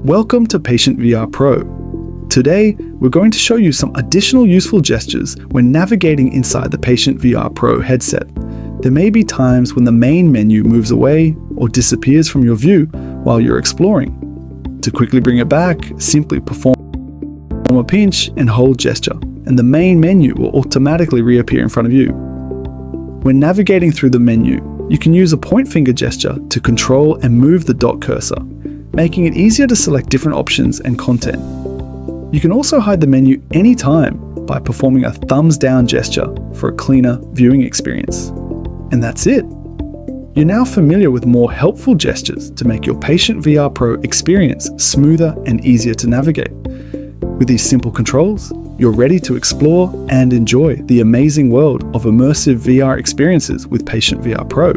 Welcome to PatientVR Pro. Today, we're going to show you some additional useful gestures when navigating inside the PatientVR Pro headset. There may be times when the main menu moves away or disappears from your view while you're exploring. To quickly bring it back, simply perform a pinch and hold gesture, and the main menu will automatically reappear in front of you. When navigating through the menu, you can use a point finger gesture to control and move the dot cursor, making it easier to select different options and content. You can also hide the menu anytime by performing a thumbs down gesture for a cleaner viewing experience. And that's it. You're now familiar with more helpful gestures to make your PatientVR Pro experience smoother and easier to navigate. With these simple controls, you're ready to explore and enjoy the amazing world of immersive VR experiences with PatientVR Pro.